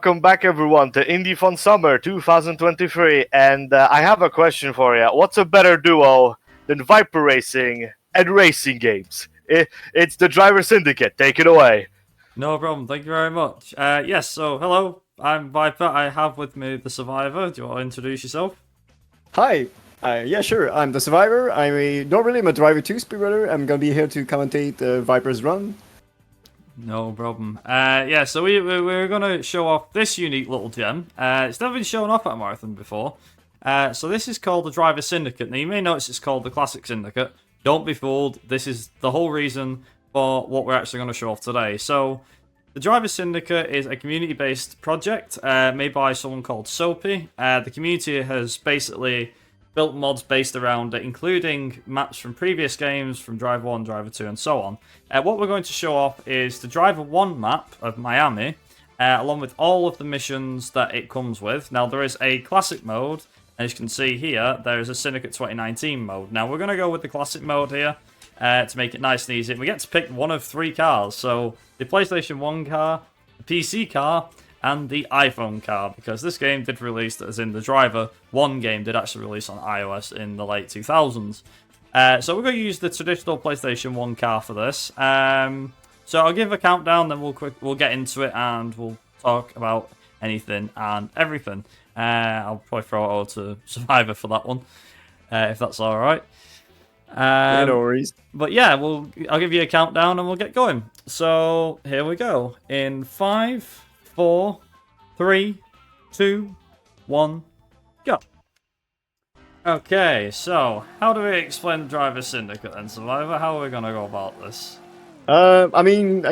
Welcome back, everyone, to Indiethon Summer 2023. And I have a question for you. What's a better duo than Viper Racing and racing games? It's the Driver Syndicate. Take it away. No problem. Thank you very much. Yes. So, hello. I'm Viper. I have with me the Survivor. Do you want to introduce yourself? Hi. Yeah, sure. I'm the Survivor. I'm a Driver 2 speedrunner. I'm gonna be here to commentate Viper's run. No problem. Yeah. So we're gonna show off this unique little gem. It's never been shown off at a marathon before. So this is called the Driver Syndicate. Now you may notice it's called the Classic Syndicate. Don't be fooled. This is the whole reason for what we're actually going to show off today. So the Driver Syndicate is a community-based project made by someone called Soapy. The community has basically built mods based around it, including maps from previous games, from Driver 1, Driver 2, and so on. What we're going to show off is the Driver 1 map of Miami, along with all of the missions that it comes with. Now, there is a Classic mode, and as you can see here, there is a Syndicate 2019 mode. Now, we're going to go with the Classic mode here to make it nice and easy. We get to pick one of three cars, so the PlayStation 1 car, the PC car, and the iPhone car, because this game did release, as in the Driver 1 game did actually release on iOS in the late 2000s. So we're going to use the traditional PlayStation 1 car for this. So I'll give a countdown, then we'll get into it and we'll talk about anything and everything. I'll probably throw it over to Survivor for that one, if that's alright. No worries. But yeah, I'll give you a countdown and we'll get going. So here we go. In 5, 4, 3, 2, 1, go. Okay, so how do we explain the Driver Syndicate then, Survivor? How are we gonna go about this? I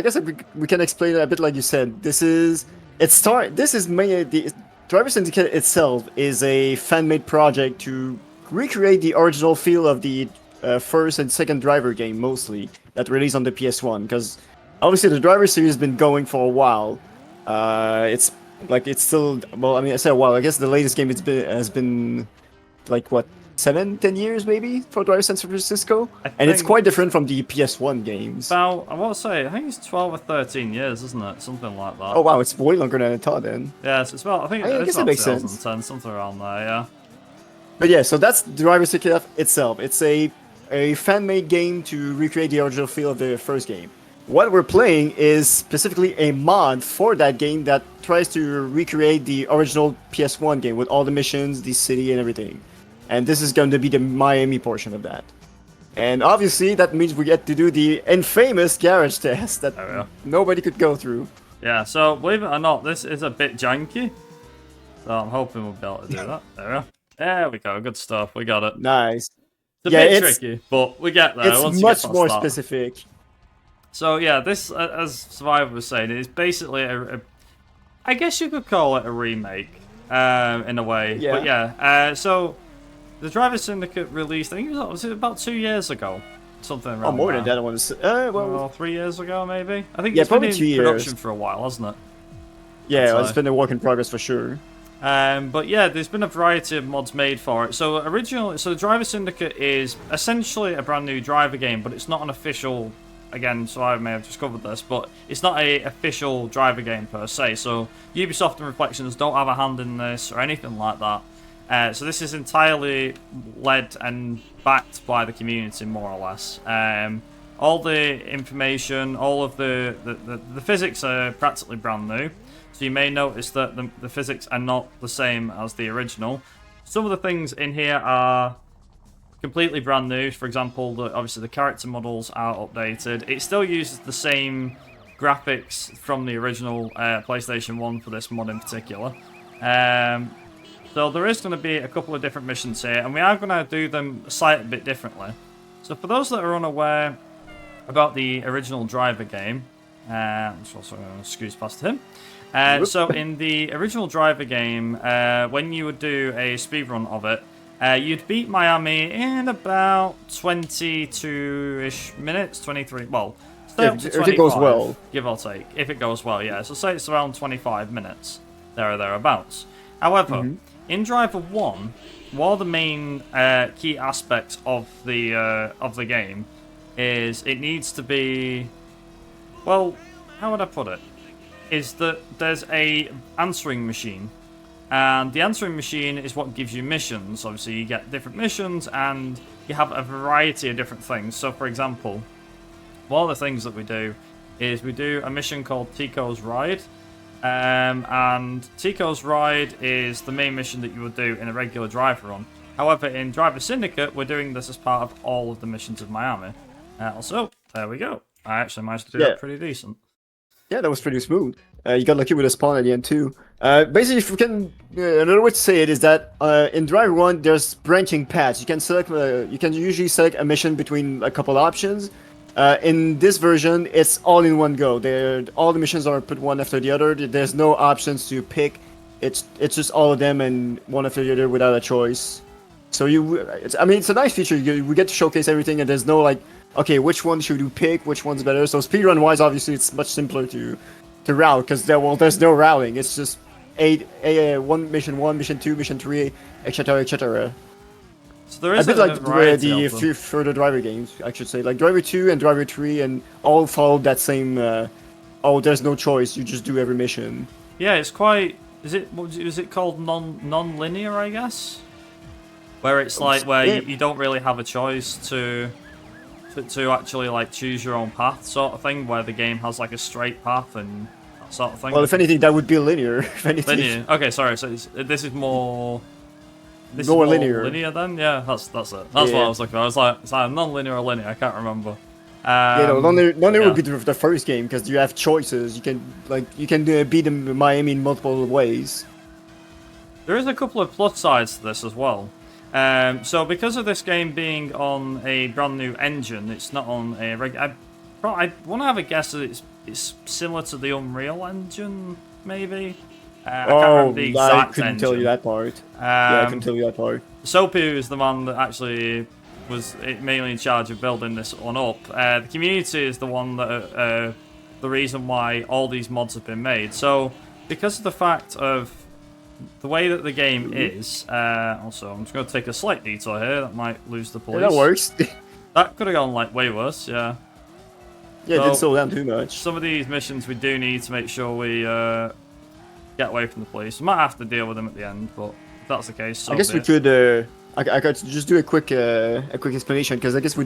guess we can explain it a bit like you said. This is the Driver Syndicate itself is a fan-made project to recreate the original feel of the first and second Driver game, mostly that released on the PS1. Because obviously the Driver series has been going for a while. It's still, well, I mean, I say a while. I guess the latest game has been like what, 7-10 years maybe for Driver San Francisco, and it's quite different from the PS1 games. About, I want to say, I think it's 12 or 13 years, isn't it? Something like that. Oh wow, it's way longer than I thought then. Yeah, so it's about, I guess it's it about makes 2010, sense. something around there, yeah. But yeah, so that's Driver Syndicate itself. It's a fan-made game to recreate the original feel of the first game. What we're playing is specifically a mod for that game that tries to recreate the original PS1 game with all the missions, the city, and everything. And this is going to be the Miami portion of that. And obviously, that means we get to do the infamous garage test that nobody could go through. Yeah, so believe it or not, this is a bit janky. So I'm hoping we'll be able to do that. There we go, good stuff, we got it. Nice. It's a bit tricky, but we get there. It's much more specific. So yeah, this, as Survivor was saying, is basically I guess you could call it a remake, in a way. Yeah. But yeah, so the Driver Syndicate released, I think was it about 2 years ago? Something around more there. than that, I want to say. Well, 3 years ago, maybe? I think yeah, it's been probably in 2 years. production for a while, hasn't it? Yeah, it's been a work in progress for sure. But yeah, there's been a variety of mods made for it. So the Driver Syndicate is essentially a brand new driver game, but it's not an official. Again, so I may have just covered this, but it's not a official driver game per se. So Ubisoft and Reflections don't have a hand in this or anything like that. So this is entirely led and backed by the community, more or less. All the information, all of the physics are practically brand new. So you may notice that the physics are not the same as the original. Some of the things in here are completely brand new. For example, obviously the character models are updated. It still uses the same graphics from the original PlayStation 1 for this mod in particular. So there is going to be a couple of different missions here, and we are going to do them a slightly bit differently. So for those that are unaware about the original Driver game, I'm just also going to squeeze past him. So in the original Driver game, when you would do a speedrun of it, you'd beat Miami in about 22-ish minutes, 23, well, stay up to 25, if it goes well. Give or take, if it goes well, yeah. So say it's around 25 minutes, there or thereabouts. However, in Driver 1, one of the main key aspects of the game is it needs to be, well, how would I put it? is that there's a answering machine. And the answering machine is what gives you missions. Obviously, you get different missions, and you have a variety of different things. So, for example, one of the things that we do is we do a mission called Tico's Ride. And Tico's Ride is the main mission that you would do in a regular driver run. However, in Driver Syndicate, we're doing this as part of all of the missions of Miami. Also, there we go. I actually managed to do that pretty decent. Yeah, that was pretty smooth. You got lucky with a spawn at the end too. Basically, if we can, another way to say it is that in Driver 1, there's branching paths. You can select, you can usually select a mission between a couple options. In this version, it's all in one go. All the missions are put one after the other. There's no options to pick. It's just all of them and one after the other without a choice. So I mean, it's a nice feature. We get to showcase everything, and there's no like, okay, which one should we pick? Which one's better? So speedrun wise, obviously, it's much simpler to route because there's no routing. It's just one mission 1, mission 2, mission 3, etc., etc. So there is a bit like the few further driver games, I should say, like Driver 2 and Driver 3, and all follow that same. There's no choice. You just do every mission. Yeah, it's quite. Is it called non-linear? I guess. Where it's like you don't really have a choice to actually like choose your own path, sort of thing, where the game has like a straight path and that sort of thing. Well, if anything, that would be linear. If anything. Linear. Okay, sorry. So this is more. This more is linear. Linear then? Yeah, that's it. That's what I was looking for. I was like, it's either non-linear or linear. I can't remember. Non-linear would be the first game because you have choices. You can beat them Miami in multiple ways. There is a couple of plus sides to this as well. So because of this game being on a brand new engine, it's not on a regular. I want to have a guess that it's similar to the Unreal Engine, maybe. I can't remember the exact I couldn't engine. tell you that part. I couldn't tell you that part. Sopu is the man that actually was mainly in charge of building this one up. The community is the one that the reason why all these mods have been made. So because of the fact of the way that the game is, also I'm just going to take a slight detour here. That might lose the police. Yeah, that works. That could have gone like way worse. Yeah. Yeah, it didn't slow down too much. Some of these missions we do need to make sure we get away from the police. We might have to deal with them at the end, but if that's the case, so I guess we could. I could just do a quick explanation because I guess we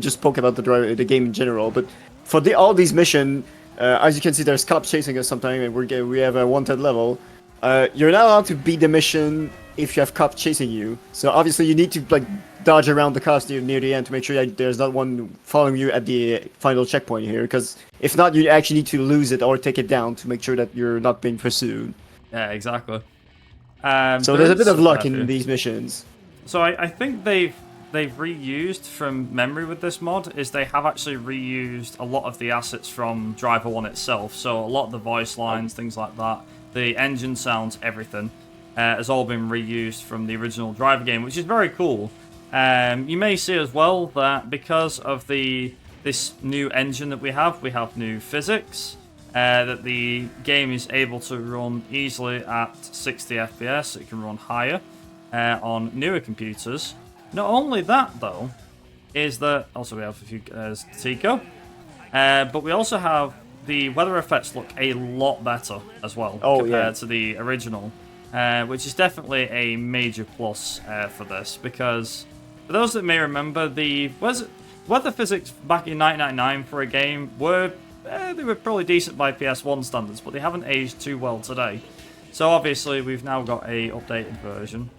just spoke about the game in general. But for all these missions, as you can see, there's cops chasing us sometimes, and we have a wanted level. You're not allowed to beat the mission if you have cops chasing you. So obviously you need to like dodge around the cops near the end to make sure that there's not one following you at the final checkpoint here. Because if not, you actually need to lose it or take it down to make sure that you're not being pursued. Yeah, exactly. So there's a bit of luck in these missions. So I think they've reused from memory with this mod is they have actually reused a lot of the assets from Driver 1 itself. So a lot of the voice lines, things like that. The engine sounds, everything, has all been reused from the original Driver game, which is very cool. You may see as well that because of this new engine that we have new physics, that the game is able to run easily at 60 FPS. It can run higher on newer computers. Not only that, though, is that also we have a few Tico, but we also have the weather effects look a lot better as well compared to the original, which is definitely a major plus for this, because for those that may remember, the weather physics back in 1999 for a game they were probably decent by PS1 standards, but they haven't aged too well today. So obviously we've now got a updated version.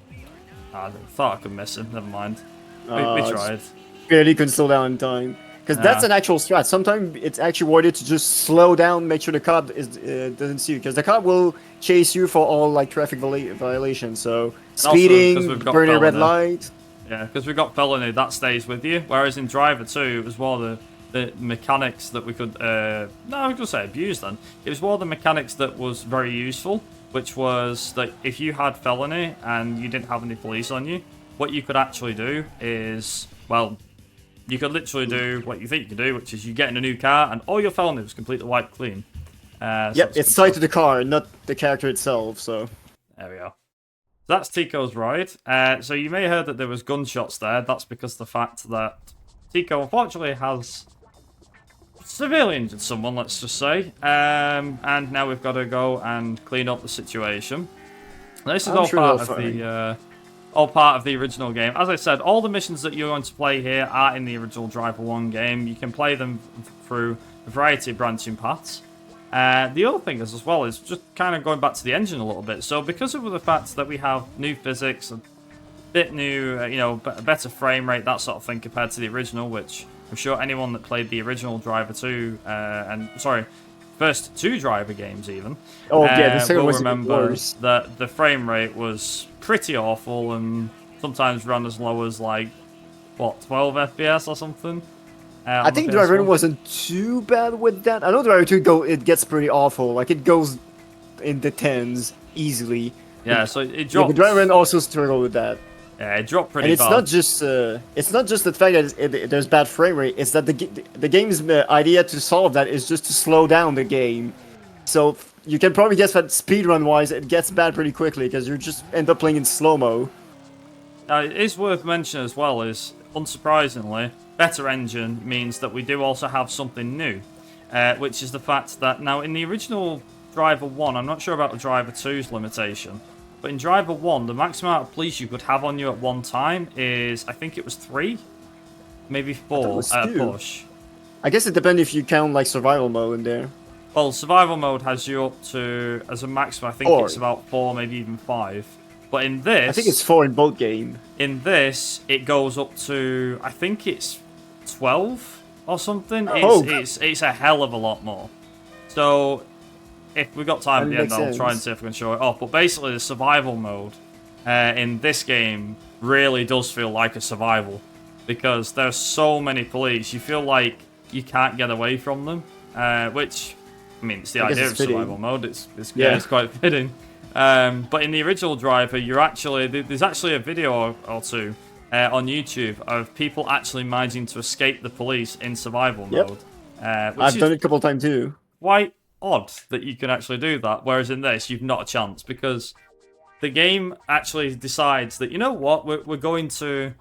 I thought I could miss him, never mind. We tried. Barely couldn't slow down in time. Because that's an actual strat. Sometimes it's actually worth to just slow down, make sure the cop doesn't see you. Because the cop will chase you for all like traffic violations. So speeding, burning a red light. Yeah, because we've got felony, that stays with you. Whereas in Driver 2, it was more the mechanics that we could... I was going to say abuse then. It was more the mechanics that was very useful. Which was that if you had felony and you didn't have any police on you, what you could actually do is, well... You could literally do what you think you could do, which is you get in a new car and all your felony was completely wiped clean. Yep, it's tied to the car, not the character itself, so... There we go. So that's Tico's ride. So you may have heard that there was gunshots there. That's because of the fact that Tico, unfortunately, has severely injured someone, let's just say. And now we've got to go and clean up the situation. This is all part of the original game. As I said, all the missions that you're going to play here are in the original Driver 1 game. You can play them through a variety of branching paths. The other thing is, as well, is just kind of going back to the engine a little bit. So because of the fact that we have new physics, a bit new, better frame rate, that sort of thing compared to the original, which I'm sure anyone that played the original Driver 2, first 2 Driver games even, the second will was remember worse. that the frame rate was pretty awful and sometimes run as low as 12 FPS or something. I think Driver 1 wasn't too bad with that. I know Driver 2 it gets pretty awful. Like it goes in the tens easily. Yeah, so it dropped. Yeah, but Driver 1 also struggled with that. Yeah, it dropped pretty And it's bad. not just the fact that there's bad frame rate. It's that the game's idea to solve that is just to slow down the game. So you can probably guess that speedrun wise, it gets bad pretty quickly because you just end up playing in slow mo. It is worth mentioning as well is, unsurprisingly, better engine means that we do also have something new, which is the fact that now in the original Driver 1, I'm not sure about the Driver 2's limitation, but in Driver 1, the maximum amount of police you could have on you at one time is, I think it was 3, maybe 4 at a push. I guess it depends if you count like survival mode in there. Well, survival mode has you up to, as a maximum, I think 4. It's about 4, maybe even 5. But in this... I think it's 4 in both games. In this, it goes up to, I think it's 12 or something. It's a hell of a lot more. So, if we've got time at the end, I'll try and see if I can show it off. But basically, the survival mode in this game really does feel like a survival. Because there's so many police, you feel like you can't get away from them. Which, I mean, it's the idea of survival mode. It's quite fitting. But in the original Driver, there's actually a video or two on YouTube of people actually managing to escape the police in survival mode. I've done it a couple of times too. Quite odd that you can actually do that, whereas in this, you've not a chance, because the game actually decides that, you know what, we're going to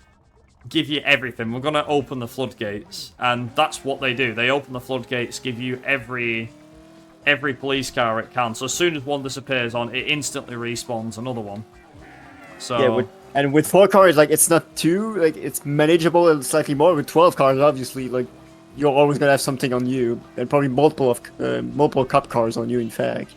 give you everything. We're going to open the floodgates, and that's what they do. They open the floodgates, give you every police car it can. So as soon as one disappears on, it instantly respawns another one. So with 4 cars, like it's not too it's manageable and slightly more. With 12 cars, obviously, like you're always gonna have something on you, and probably multiple cop cars on you. In fact,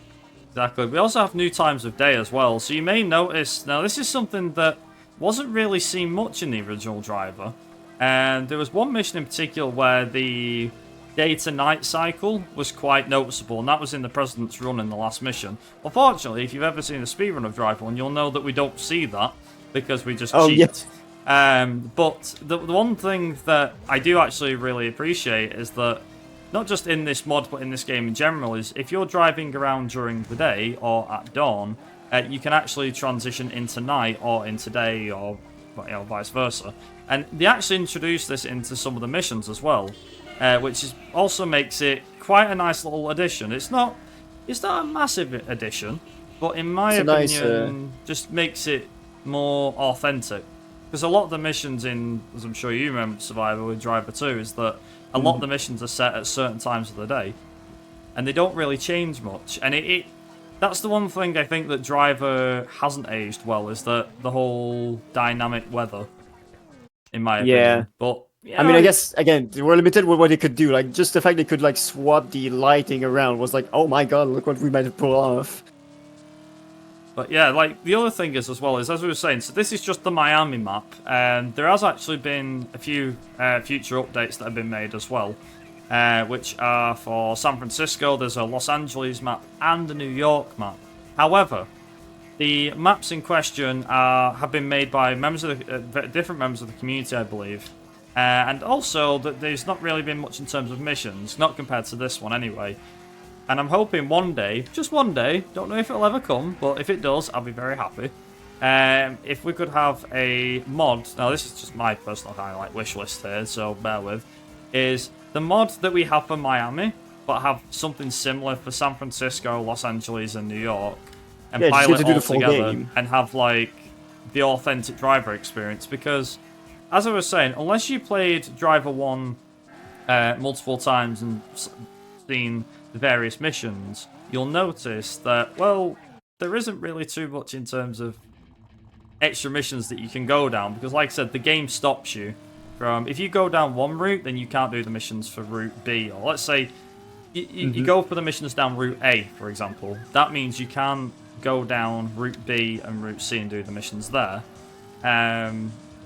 exactly. We also have new times of day as well. So you may notice now this is something that wasn't really seen much in the original Driver, and there was one mission in particular where the day to night cycle was quite noticeable, and that was in the President's Run in the last mission. Unfortunately, if you've ever seen a speedrun of Driver 1, you'll know that we don't see that because we just cheat. Yes. But the one thing that I do actually really appreciate is that, not just in this mod, but in this game in general, is if you're driving around during the day or at dawn, you can actually transition into night or into day or vice versa. And they actually introduced this into some of the missions as well. Which also makes it quite a nice little addition. It's not a massive addition, but in my opinion, just makes it more authentic. Because a lot of the missions in, as I'm sure you remember, Survivor with Driver 2, is that a lot of the missions are set at certain times of the day, and they don't really change much. And that's the one thing I think that Driver hasn't aged well, is that the whole dynamic weather, in my opinion. Yeah. But I mean, I guess again, they were limited with what they could do. Like just the fact they could like swap the lighting around was like, oh my god, look what we might have pulled off. But yeah, like the other thing is as well is, as we were saying, so this is just the Miami map, and there has actually been a few future updates that have been made as well, which are for San Francisco. There's a Los Angeles map and a New York map. However, the maps in question have been made by members of different members of the community, I believe. And also that there's not really been much in terms of missions, not compared to this one anyway. And I'm hoping one day, just one day, don't know if it'll ever come, but if it does, I'll be very happy. If we could have a mod, now this is just my personal kind of like wish list here, so bear with, is the mod that we have for Miami, but have something similar for San Francisco, Los Angeles, and New York, and pilot it all together and have like the authentic Driver experience. Because, as I was saying, unless you played Driver 1 multiple times and seen the various missions, you'll notice that, well, there isn't really too much in terms of extra missions that you can go down, because like I said, the game stops you from, if you go down one route, then you can't do the missions for route B, or let's say you go for the missions down route A, for example. That means you can't go down route B and route C and do the missions there.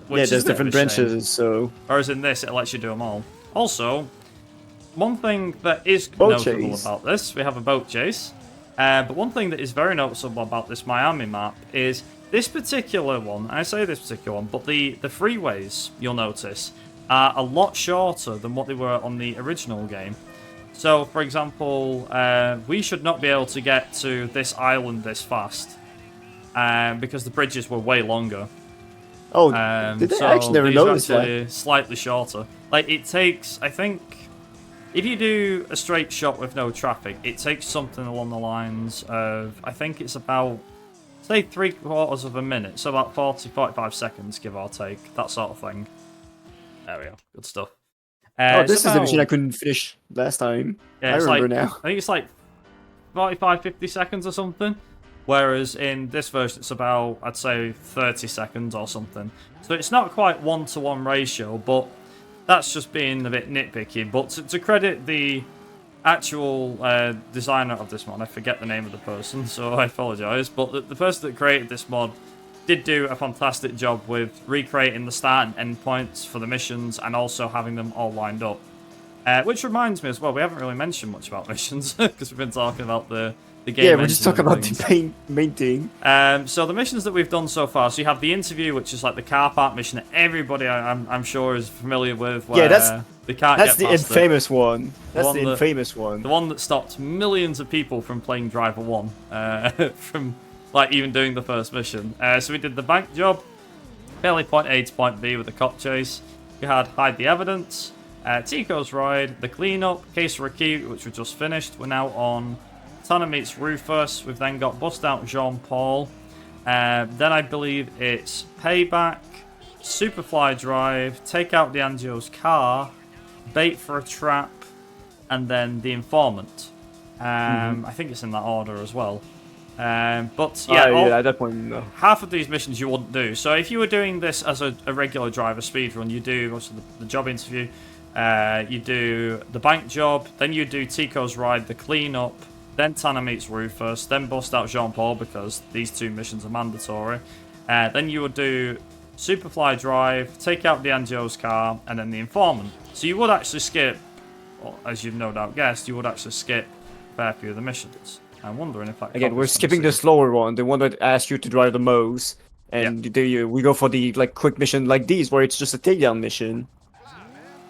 Which there's different branches, so... Whereas in this, it lets you do them all. Also, one thing that is Boat notable chase. about this, we have a boat chase. But one thing that is very noticeable about this Miami map is this particular one, I say this particular one, but the freeways, you'll notice, are a lot shorter than what they were on the original game. So, for example, we should not be able to get to this island this fast, because the bridges were way longer. Oh, did I actually never these notice are actually that? slightly shorter. Like, it takes, I think, if you do a straight shot with no traffic, it takes something along the lines of, I think it's about, say, 3/4 of a minute, so about 45 seconds, give or take, that sort of thing. There we go, good stuff. This is the machine I couldn't finish last time. Yeah, I remember like, now. I think it's like 45-50 seconds or something. Whereas in this version, it's about, I'd say, 30 seconds or something. So it's not quite 1-to-1 ratio, but that's just being a bit nitpicky. But to credit the actual designer of this mod, I forget the name of the person, so I apologise. But the person that created this mod did do a fantastic job with recreating the start and end points for the missions and also having them all lined up. Which reminds me as well, we haven't really mentioned much about missions because we've been talking about the game. Yeah, we're just talking about things. the main thing. So the missions that we've done so far, so you have the interview, which is like the car park mission that everybody I'm sure is familiar with. Where they can't that's get the past infamous one. That's one the that- infamous one. The one that stopped millions of people from playing Driver 1, from like even doing the first mission. So we did the bank job, fairly point A to point B with the cop chase. We had hide the evidence, Tico's ride, the cleanup, case for a key, which we just finished. We're now on Tanner meets Rufus. We've then got bust out Jean-Paul. Then I believe it's payback, Superfly drive, take out D'Angio's car, bait for a trap, and then the informant. I think it's in that order as well. But yeah, at that point, no. half of these missions you wouldn't do. So if you were doing this as a regular driver speedrun, you do also the job interview, you do the bank job, then you do Tico's ride, the cleanup, then Tanner meets Rufus, then bust out Jean-Paul because these two missions are mandatory. Then you would do Superfly drive, take out D'Angio's car, and then the informant. So you would actually skip, well, as you've no doubt guessed, you would actually skip a fair few of the missions. I'm wondering if that Again, we're skipping the slower one, the one that asks you to drive the most, and we go for the quick mission like these, where it's just a takedown mission,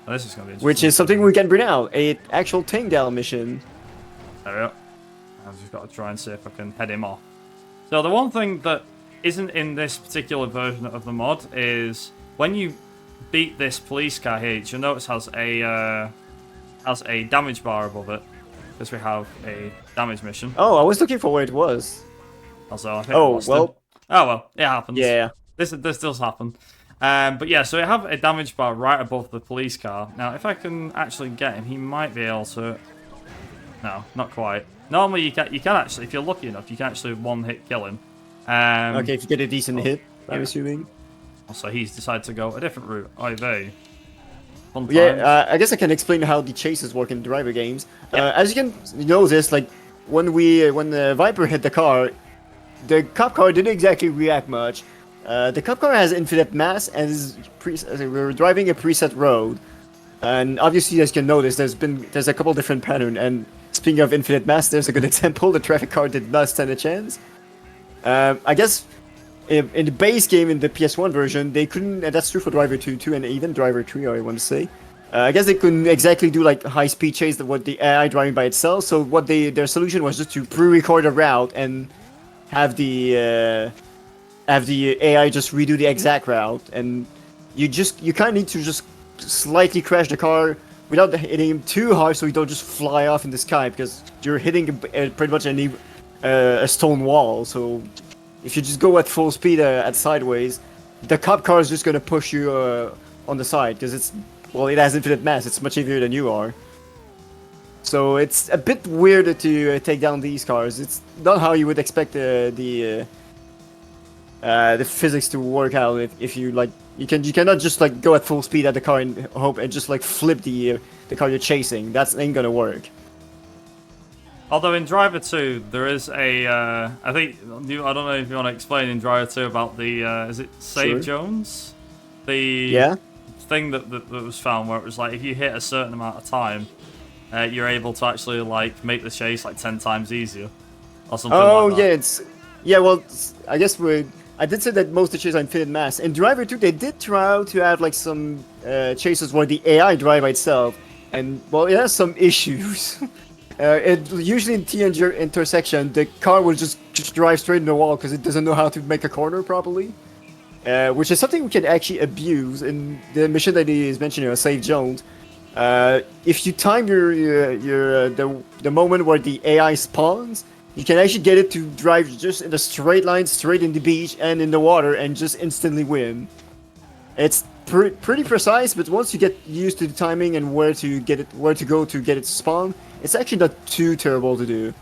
Oh, this is going to be which is something we can bring out, a actual takedown mission. There we go. I've just got to try and see if I can head him off. So the one thing that isn't in this particular version of the mod is when you beat this police car here, you'll notice has a damage bar above it. Because we have a damage mission. Oh, I was looking for where it was. Also, I think I lost him. Oh well, it happens. Yeah. This does happen. But yeah, so we have a damage bar right above the police car. Now, if I can actually get him, he might be able to. No, not quite. Normally, you can actually, if you're lucky enough, you can actually one-hit kill him. Okay, if you get a decent hit, I'm assuming. Also, he's decided to go a different route. Oy Fun times. Yeah, I guess I can explain how the chases work in driver games. As you can notice, like when the Viper hit the car, the cop car didn't exactly react much. The cop car has infinite mass and we're driving a preset road, and obviously, as you can notice, there's a couple different patterns. And speaking of infinite mass, there's a good example. The traffic car did not stand a chance. I guess. In the base game, in the PS1 version, they couldn't, and that's true for Driver 2 too, and even Driver 3, I want to say. I guess they couldn't exactly do like high-speed chase with the AI driving by itself, so their solution was just to pre-record a route and have the AI just redo the exact route, and you kind of need to just slightly crash the car without hitting him too hard so you don't just fly off in the sky, because you're hitting pretty much a stone wall, so... If you just go at full speed at sideways, the cop car is just gonna push you on the side because it's well, it has infinite mass. It's much heavier than you are. So it's a bit weird to take down these cars. It's not how you would expect the physics to work out. If you like, you cannot just like go at full speed at the car and hope and just like flip the car you're chasing. That ain't gonna work. Although in Driver 2, there is a, I think, I don't know if you want to explain in Driver 2 about the, is it Save Jones? The thing that was found where it was like, if you hit a certain amount of time, you're able to actually, like, make the chase, like, 10 times easier. Or something like that. Well, I guess I did say that most of the chases are infinite mass. In Driver 2, they did try out to have, like, some chases where the AI drive by itself. And, well, it has some issues. Usually in T intersection, the car will just drive straight in the wall because it doesn't know how to make a corner properly. Which is something we can actually abuse in the mission that he is mentioning, Save Jones. If you time the moment where the AI spawns, you can actually get it to drive just in a straight line, straight in the beach and in the water, and just instantly win. It's pretty precise, but once you get used to the timing and where to go to get it to spawn, it's actually not too terrible to do.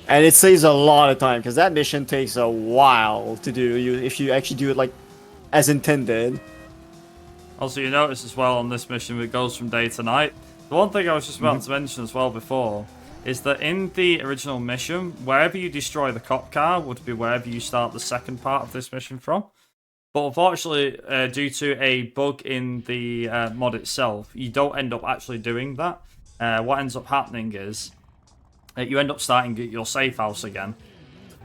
And it saves a lot of time, because that mission takes a while to do if you actually do it like as intended. Also, you notice as well on this mission, it goes from day to night. The one thing I was just about to mention as well before is that in the original mission, wherever you destroy the cop car would be wherever you start the second part of this mission from. But unfortunately, due to a bug in the mod itself, you don't end up actually doing that. What ends up happening is you end up starting at your safe house again.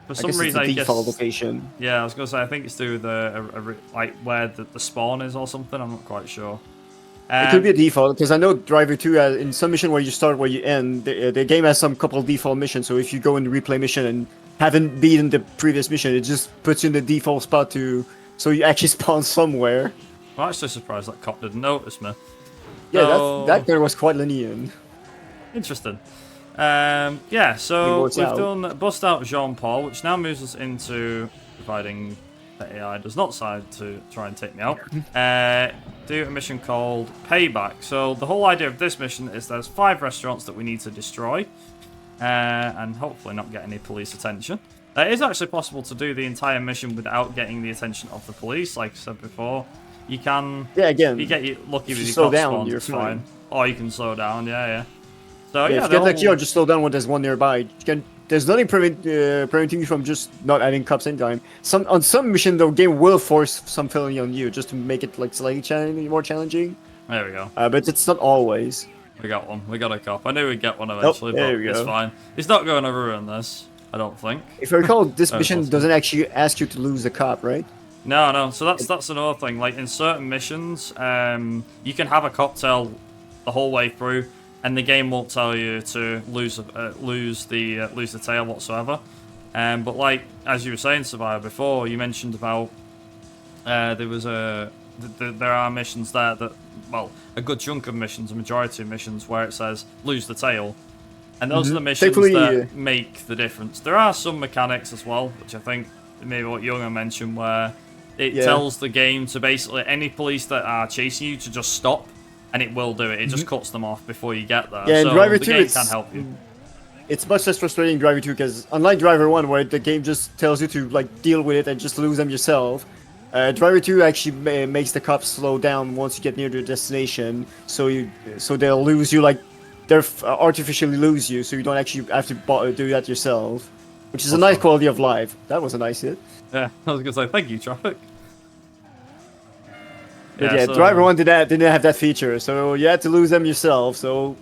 For some reason, it's a default location. Yeah, I was gonna say I think it's through the like where the spawn is or something. I'm not quite sure. It could be a default, because I know Driver 2 in some mission where you start where you end, the game has some couple of default missions. So if you go in the replay mission and haven't beaten the previous mission, it just puts you in the default spot so you actually spawn somewhere. I'm actually surprised that cop didn't notice me. Yeah, So, that guy was quite lenient. Interesting. So we've done Bust Out Jean-Paul, which now moves us into providing the AI does not decide to try and take me out. Do a mission called Payback. So the whole idea of this mission is there's 5 restaurants that we need to destroy, and hopefully not get any police attention. It is actually possible to do the entire mission without getting the attention of the police, like I said before. You can... Yeah, again, you get lucky with your slow cop down, spawns, you're it's fine. fine. Or you can slow down, yeah. So if you get lucky, or just slow down when there's one nearby. There's nothing preventing you from just not adding cops anytime. On some mission, the game will force some felony on you just to make it like slightly more challenging. There we go. But it's not always. We got one. We got a cop. I knew we'd get one eventually, but it's fine. It's not going to ruin this, I don't think. If I recall, this mission doesn't actually ask you to lose the cop, right? No. So that's another thing. Like in certain missions, you can have a cocktail the whole way through, and the game won't tell you to lose the tail whatsoever. But like as you were saying, Survivor, before you mentioned about there are missions there that, well, a good chunk of missions, a majority of missions where it says lose the tail, and those are the missions that make the difference. There are some mechanics as well, which I think maybe what Younger mentioned, where it tells the game to basically any police that are chasing you to just stop. And it will do it. It just cuts them off before you get there. Yeah, so in Driver the 2, game can help you. It's much less frustrating in Driver 2 because unlike Driver 1, where the game just tells you to like deal with it and just lose them yourself, Driver 2 actually makes the cops slow down once you get near their destination. So they'll lose you, like they'll artificially lose you, so you don't actually have to do that yourself, which is a nice quality of life. That was a nice hit. Yeah, I was gonna say thank you, traffic. But yeah, Driver 1 didn't have that feature, so you had to lose them yourself, so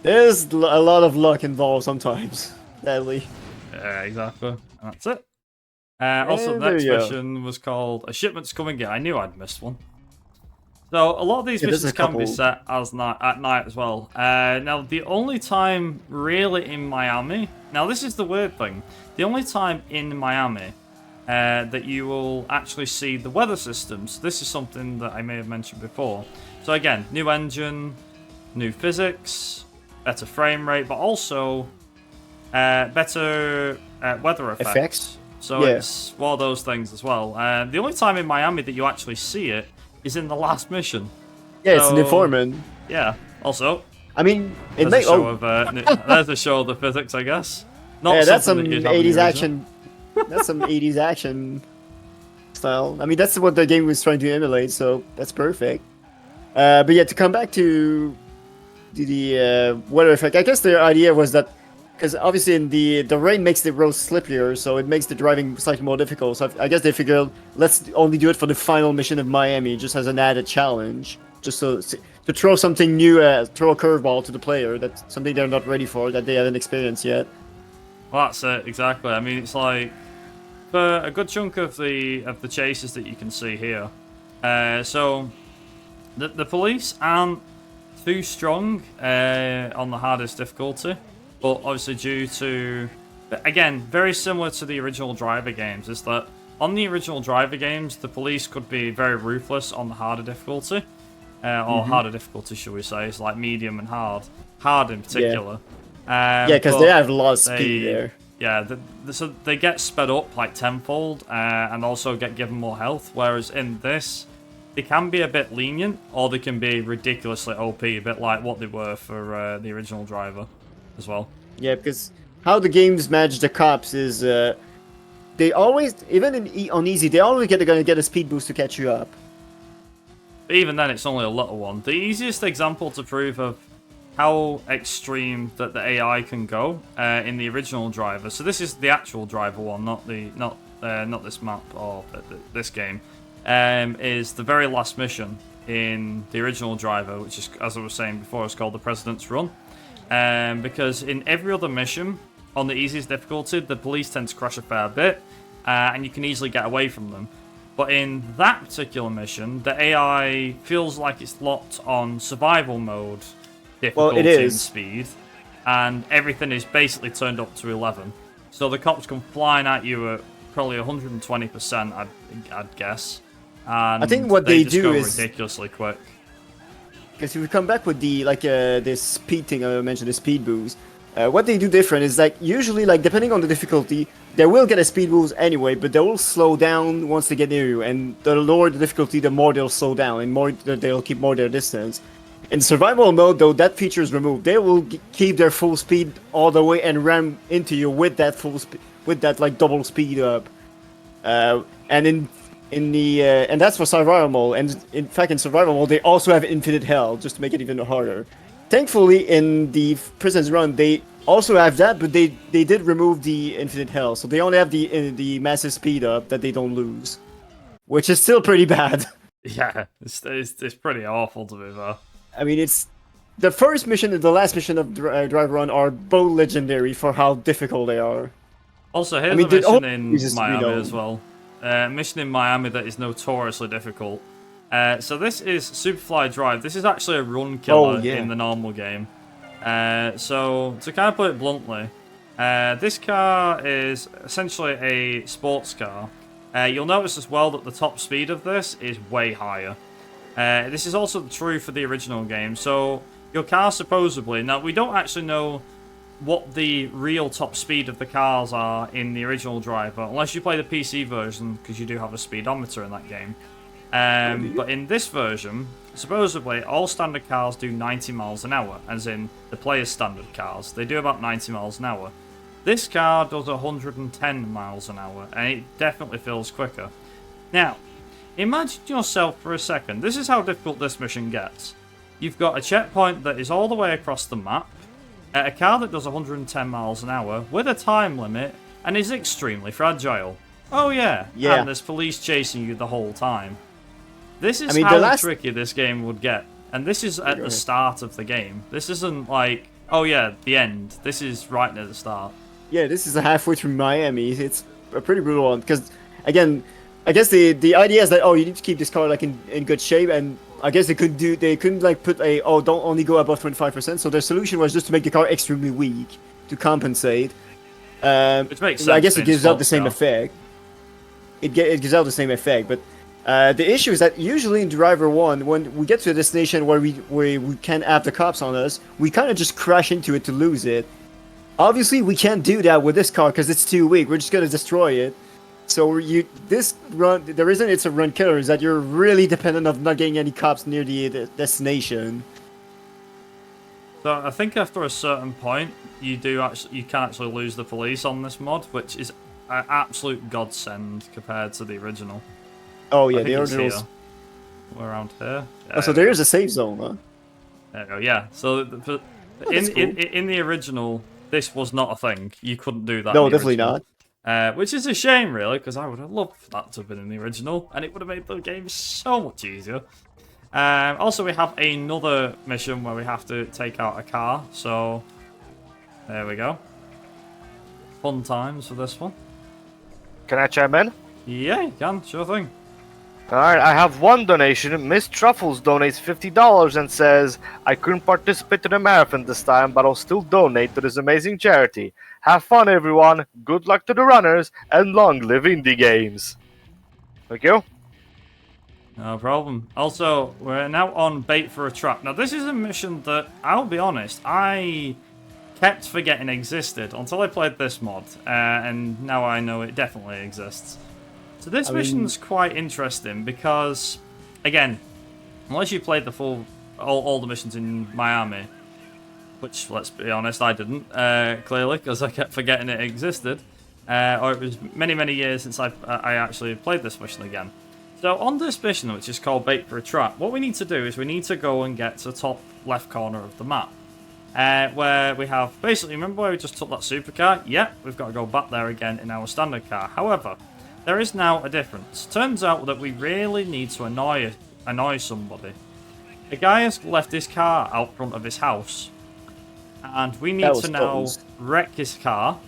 there's a lot of luck involved sometimes, sadly. Yeah, exactly. And that's it. Also, the next mission was called A Shipment's Coming In. I knew I'd missed one. So, a lot of these missions can be set as at night as well. Now, the only time really in Miami... Now, this is the weird thing. The only time in Miami... that you will actually see the weather systems. This is something that I may have mentioned before. So again, new engine, new physics, better frame rate, but also better weather effects. So it's one of those things as well. The only time in Miami that you actually see it is in the last mission. Yeah, it's an So, informant. Yeah. Also, I mean, it there's a may. show Oh, of there's a show of the physics, I guess. Not yeah, that's something some that you'd have in the 80s original. action. That's some 80s action style. I mean, that's what the game was trying to emulate, so that's perfect. But yeah, to come back to the weather effect, I guess their idea was that because obviously in the rain makes the roads slipperier, so it makes the driving slightly more difficult. So I guess they figured let's only do it for the final mission of Miami, just as an added challenge, just so to throw something new, throw a curveball to the player. That's something they're not ready for, that they haven't experienced yet. Well, that's it exactly. I mean, it's like for a good chunk of the chases that you can see here. So the police aren't too strong on the hardest difficulty, but obviously due to, again, very similar to the original Driver games, is that on the original Driver games, the police could be very ruthless on the harder difficulty, or harder difficulty, should we say? It's like medium and hard, hard in particular. Yeah, because they have a lot of speed there. Yeah, so they get sped up like tenfold, and also get given more health. Whereas in this, they can be a bit lenient, or they can be ridiculously OP, a bit like what they were for the original Driver, as well. Yeah, because how the games manage the cops is they always, even on easy, they always gonna get a speed boost to catch you up. But even then, it's only a little one. The easiest example to prove of how extreme that the AI can go in the original Driver. So this is the actual Driver one, not this map or this game. Is the very last mission in the original Driver, which is, as I was saying before, is called the President's Run. Because in every other mission on the easiest difficulty, the police tend to crash a fair bit, and you can easily get away from them. But in that particular mission, the AI feels like it's locked on survival mode difficulty it is. and speed, and everything is basically turned up to 11. So the cops come flying at you at probably 120%, I'd guess. And I think what they just do go is ridiculously quick. Because if we come back with the this speed thing I mentioned, the speed boost, what they do different is like usually like depending on the difficulty, they will get a speed boost anyway, but they will slow down once they get near you, and the lower the difficulty, the more they'll slow down, and more they'll keep more their distance. In survival mode, though, that feature is removed. They will keep their full speed all the way and ram into you with that full speed, with that like double speed up, and in the and that's for survival mode. And in fact, in survival mode, they also have infinite health, just to make it even harder. Thankfully, in the Prison's Run, they also have that, but they did remove the infinite health, so they only have the massive speed up that they don't lose, which is still pretty bad. Yeah, it's pretty awful to be fair. I mean, it's the first mission and the last mission of Drive Run are both legendary for how difficult they are. Also, here's I mean, a mission in Jesus, Miami as well. Mission in Miami that is notoriously difficult. So this is Superfly Drive. This is actually a run killer in the normal game. So to kind of put it bluntly, this car is essentially a sports car. You'll notice as well that the top speed of this is way higher. This is also true for the original game. So your car supposedly, now we don't actually know what the real top speed of the cars are in the original Driver, unless you play the PC version, because you do have a speedometer in that game. But in this version, supposedly all standard cars do 90 miles an hour, as in the player's standard cars. They do about 90 miles an hour. This car does 110 miles an hour, and it definitely feels quicker. Now, imagine yourself for a second. This is how difficult this mission gets. You've got a checkpoint that is all the way across the map, a car that does 110 miles an hour with a time limit and is extremely fragile. Oh yeah, and there's police chasing you the whole time. This is how tricky this game would get, and this is at the start of the game. This isn't like, oh yeah, the end. This is right near the start. Yeah, this is halfway through Miami. It's a pretty brutal one, because again, I guess the idea is that you need to keep this car like in good shape, and I guess they couldn't like put don't only go above 25%. So their solution was just to make the car extremely weak to compensate. Which makes sense. I guess it gives out the same effect. It gives out the same effect, but the issue is that usually in Driver 1, when we get to a destination where we can't have the cops on us, we kind of just crash into it to lose it. Obviously, we can't do that with this car because it's too weak. We're just gonna destroy it. So this run, the reason it's a run killer is that you're really dependent of not getting any cops near the destination. So I think after a certain point, you can actually lose the police on this mod, which is an absolute godsend compared to the original. Oh I yeah, think the it's originals. here. We're around here. Oh, so there is a save zone, huh? There we go. Yeah. So in the original, this was not a thing. You couldn't do that. No, in the definitely original. not. Which is a shame, really, because I would have loved that to have been in the original, and it would have made the game so much easier. Also, we have another mission where we have to take out a car, so there we go. Fun times for this one. Can I chime in? Yeah, you can, sure thing. Alright, I have one donation. Miss Truffles donates $50 and says, I couldn't participate in the marathon this time, but I'll still donate to this amazing charity. Have fun, everyone. Good luck to the runners, and long live indie games. Thank you. No problem. Also, we're now on Bait for a Trap. Now, this is a mission that, I'll be honest, I kept forgetting existed until I played this mod, and now I know it definitely exists. So this mission's quite interesting because, again, unless you played the all the missions in Miami, which, let's be honest, I didn't, clearly, because I kept forgetting it existed, or it was many, many years since I actually played this mission again. So on this mission, which is called Bait for a Trap, what we need to do is we need to go and get to the top left corner of the map. Where we have, basically, remember where we just took that supercar? Yeah, we've got to go back there again in our standard car. However, there is now a difference. Turns out that we really need to annoy somebody. A guy has left his car out front of his house. And we need to now wreck his car.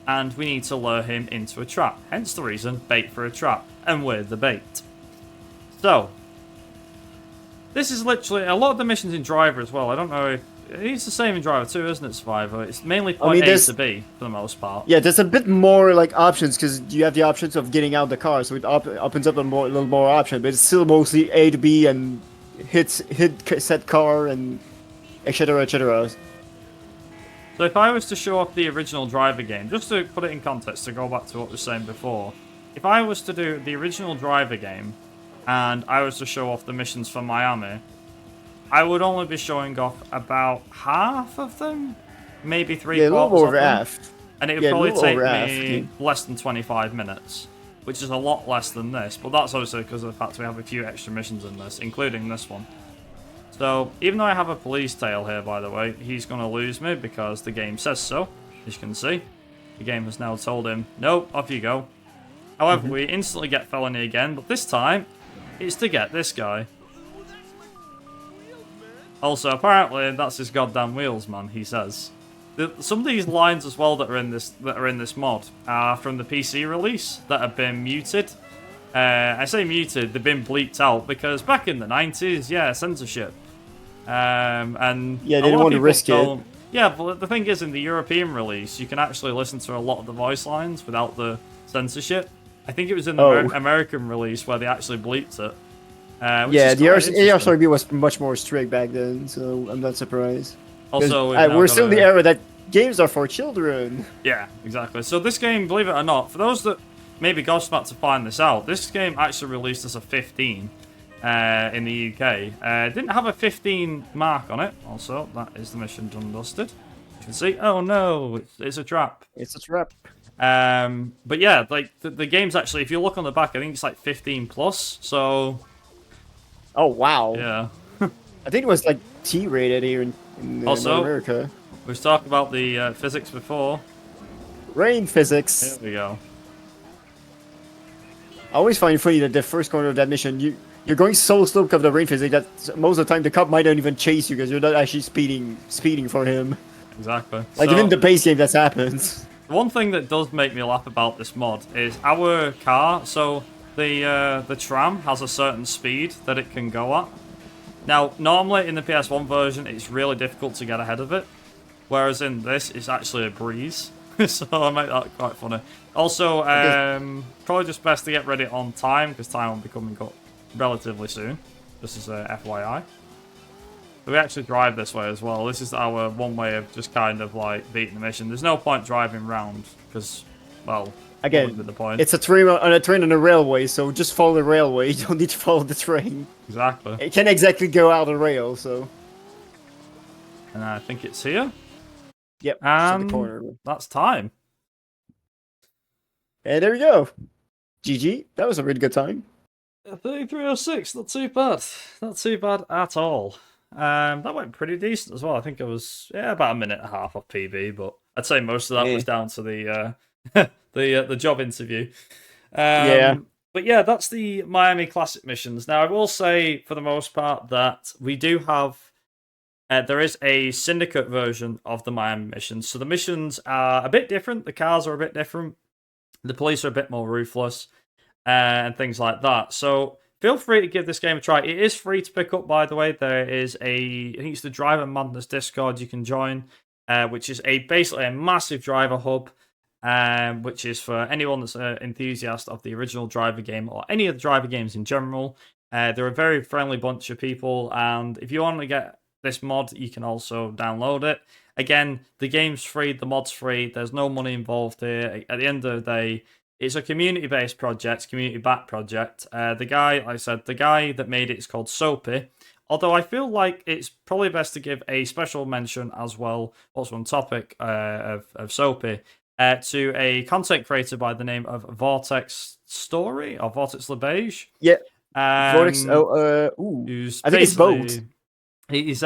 And we need to lure him into a trap. Hence the reason, Bait for a Trap. And we're the bait. So, this is literally a lot of the missions in Driver as well. I don't know if it's the same in Driver 2, isn't it, Survivor? It's mainly point A to B for the most part. Yeah, there's a bit more like options because you have the options of getting out the car, so it opens up a little more option. But it's still mostly A to B and hit set car and etc. etc. So if I was to show off the original Driver game, just to put it in context, to go back to what we were saying before, if I was to do the original Driver game and I was to show off the missions for Miami, I would only be showing off about half of them, maybe three quarters a little over of them. half. And it would probably take me less than 25 minutes, which is a lot less than this. But that's obviously because of the fact we have a few extra missions in this, including this one. So, even though I have a police tail here, by the way, he's going to lose me because the game says so, as you can see. The game has now told him, no, off you go. However, we instantly get felony again, but this time, it's to get this guy. Also, apparently, that's his goddamn wheels, man, he says. Some of these lines as well that are in this mod are from the PC release that have been muted. I say muted, they've been bleeped out because back in the 90s, yeah, censorship. And yeah, they didn't want to risk it. Yeah, but the thing is, in the European release, you can actually listen to a lot of the voice lines without the censorship. I think it was in the American release where they actually bleeped it. Yeah, the ARCB was much more strict back then, so I'm not surprised. Also, we're still in the era that games are for children. Yeah, exactly. So this game, believe it or not, for those that maybe gobsmacked to find this out, this game actually released as a 15 in the UK. Didn't have a 15 mark on it. Also, that is the mission done and dusted. You can see, oh no, it's a trap. It's a trap. But yeah, like the game's actually, if you look on the back, I think it's like 15 plus. So. Oh wow. Yeah. I think it was like T-rated here in also, America. We've talked about the physics before. Rain physics. There we go. I always find it funny that the first corner of that mission, you're going so slow because of the rain physics that most of the time the cop might not even chase you because you're not actually speeding for him. Exactly. Like even in the base game, that happens. One thing that does make me laugh about this mod is our car. So the tram has a certain speed that it can go at. Now, normally in the PS1 version, it's really difficult to get ahead of it. Whereas in this, it's actually a breeze. So I make that quite funny. Also, probably just best to get ready on time, because time will be coming up relatively soon. This is a FYI. So we actually drive this way as well. This is our one way of just kind of like beating the mission. There's no point driving round, because, well, Again, With the point. it's a train on a railway, so just follow the railway. You don't need to follow the train. Exactly. It can't exactly go out of rail, so. And I think it's here. Yep, just at the And corner. that's time. And there we go. GG. That was a really good time. 33:06, not too bad. Not too bad at all. That went pretty decent as well. I think it was about a minute and a half off PB, but I'd say most of that was down to the the job interview. Yeah. But yeah, that's the Miami Classic missions. Now I will say for the most part that we do have there is a Syndicate version of the Miami missions. So the missions are a bit different. The cars are a bit different. The police are a bit more ruthless and things like that. So feel free to give this game a try. It is free to pick up, by the way. There is I think it's the Driver Madness Discord you can join, which is basically a massive driver hub, which is for anyone that's an enthusiast of the original driver game or any of the driver games in general. They're a very friendly bunch of people, and if you want to get this mod, you can also download it. Again, the game's free, the mod's free, there's no money involved here. At the end of the day, it's a community-based project, community-backed project. The guy, like I said, the guy that made it is called Soapy. Although I feel like it's probably best to give a special mention as well, also on topic of Soapy, to a content creator by the name of Vortex Story, or Vortex LeBeige. Yeah. Vortex, ooh. I think it's both. He's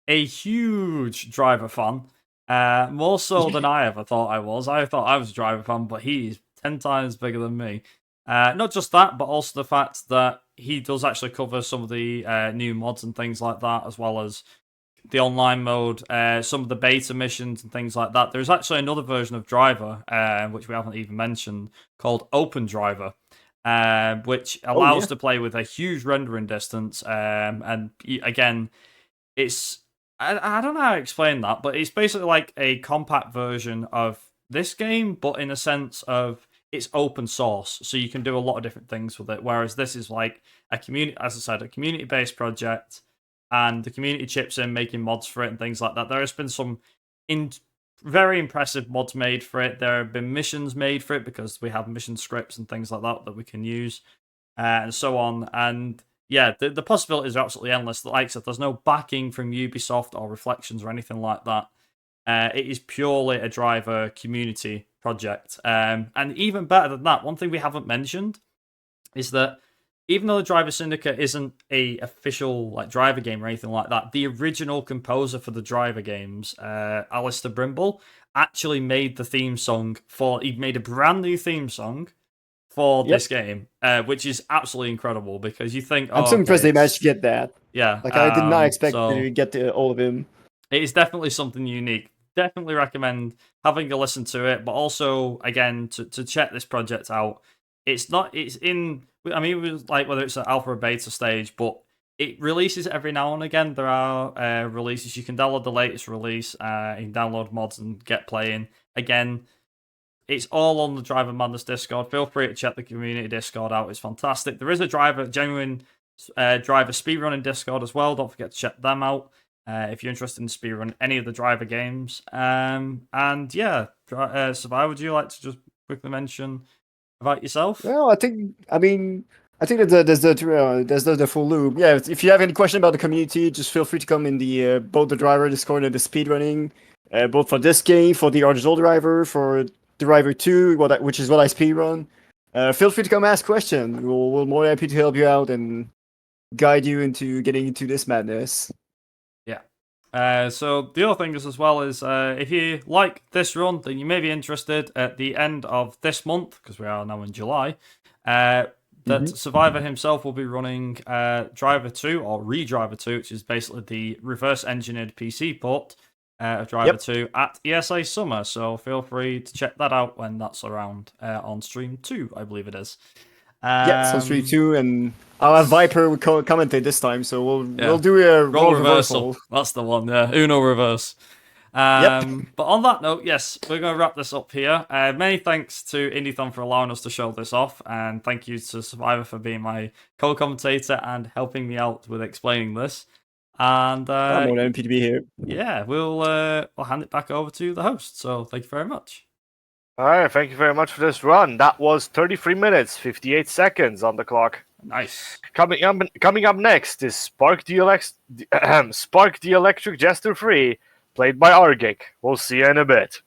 a huge driver fan, more so than I ever thought I was. I thought I was a driver fan, but he's 10 times bigger than me. Not just that, but also the fact that he does actually cover some of the new mods and things like that, as well as the online mode, some of the beta missions and things like that. There's actually another version of Driver, which we haven't even mentioned, called Open Driver. Which allows to play with a huge rendering distance. And again, it's I don't know how to explain that, but it's basically like a compact version of this game, but in a sense of it's open source, so you can do a lot of different things with it. Whereas this is like a community, as I said, a community-based project, and the community chips in making mods for it and things like that. There has been some very impressive mods made for it. There have been missions made for it because we have mission scripts and things like that we can use, and so on. And yeah, the possibilities are absolutely endless. Like I said, there's no backing from Ubisoft or Reflections or anything like that. It is purely a driver community project. And even better than that, one thing we haven't mentioned is that even though the Driver Syndicate isn't a official like driver game or anything like that, the original composer for the driver games, Alistair Brimble, actually made the theme song he made a brand new theme song for this game, which is absolutely incredible because you think, I'm so impressed they managed to get that. Yeah. Like, I did not expect to get all of him. It is definitely something unique. Definitely recommend having a listen to it, but also, again, to check this project out. It's in, I mean, it was like whether it's an alpha or beta stage, but it releases every now and again. There are releases. You can download the latest release, you can download mods and get playing. Again, it's all on the Driver Madness Discord. Feel free to check the community Discord out. It's fantastic. There is a genuine driver speedrunning Discord as well. Don't forget to check them out if you're interested in speedrunning any of the driver games. And yeah, Survivor, would you like to just quickly mention about yourself? Well, I think that there's the full loop. Yeah, if you have any question about the community, just feel free to come in the both the driver Discord and the speedrunning, both for this game, for the original driver, for Driver 2, which is what I speedrun. Feel free to come ask questions. We're more happy to help you out and guide you into getting into this madness. Yeah. So the other thing is as well is if you like this run, then you may be interested at the end of this month, because we are now in July, that Survivor himself will be running Driver 2 or Redriver 2, which is basically the reverse engineered PC port of Driver 2 at ESA Summer. So feel free to check that out when that's around on stream 2, I believe it is. Yeah, so stream 2, and I'll have Viper commentate this time, so we'll do a role reversal. That's the one, yeah. Uno reverse. But on that note, yes, we're going to wrap this up here. Many thanks to Indiethon for allowing us to show this off, and thank you to Survivor for being my co-commentator and helping me out with explaining this. And I'm more than happy to be here. Yeah, we'll hand it back over to the host. So thank you very much. All right, thank you very much for this run. That was 33 minutes, 58 seconds on the clock. Nice. Coming up next is Spark the Electric Jester 3, played by Argic. We'll see you in a bit.